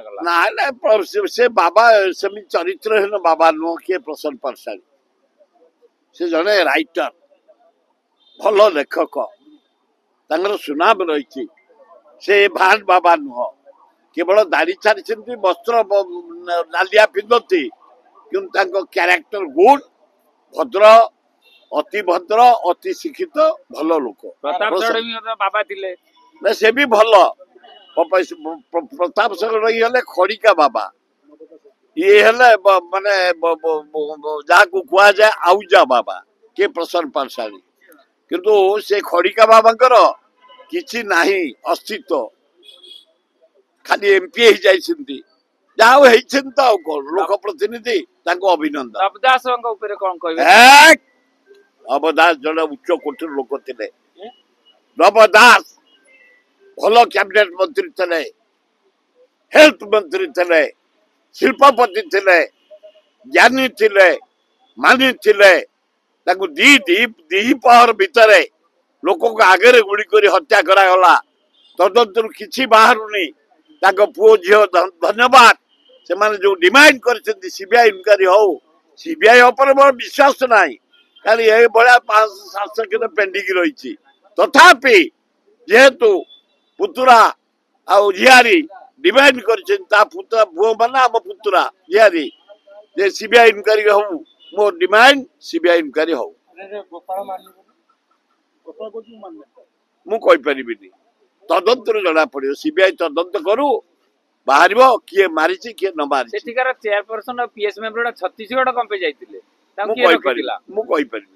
ଗଲା ନା ନା से बाबा सेमी चरित्रहीन बाबा नुह किए प्रसन्न परसाणी से जड़े राइटर भल लेखक तांगर सुनाम रही से भान बाबा नुह केवल दाढ़ी छाड़ी वस्त्र नालिया पिंधती कि क्यारेक्टर गुड भद्र अति भद्र अति शिक्षित भल लोक प्रताप षडंगी बाबा थिले ना से भी भल प्रताप षडंगी हेले खड़िका बाबा ये हेले माने जहाँ को कह जाए आउजा बाबा के प्रसन्न पाठशाली किंतु से खड़िका बाबांकर किछि नाही अस्तित्व खाली एमपी हो जाइछन्ती जहाँ होइछन्ती तो कोन लोक प्रतिनिधि ताको अभिनंदन रविदासଙ୍କ ଉପରେ କଣ କହିବେ नवदास जड़े उच्च कोटिर लोक थे नवदास भल कैबिनेट मंत्री थे हेल्थ मंत्री थे शिल्पपति थे ज्ञानी थे मानी थे दी पहर भितर लोक आगे गुड़ी कर हत्या करागला तदंतर किसी बाहरुनी पुओ झील धन्यवाद से माने जो डिमांड कर सीबीआई इनक्वारी हो सीबीआई उपर मोर विश्वास ना कारण ये भाया 500-700 किलो पेंडिंग रही तथापि जेहेतु पुतुरा आउ झियारी डिमांड कर पुतुरा पुओ माने आम पुतुरा झियारी जे सीबीआई इनक्वारी हो मोर डिमांड सीबीआई इनक्वारी हो मु कहि परिबिनी तदंतर जना पड़ो सीबीआई तदंत करू बाहर किए मारी किए न मारी सेठिकार चेयरपर्सन पीएस मेंबर छत्तीसगढ़ कम पे जाइतिले मु कहि परिबिनी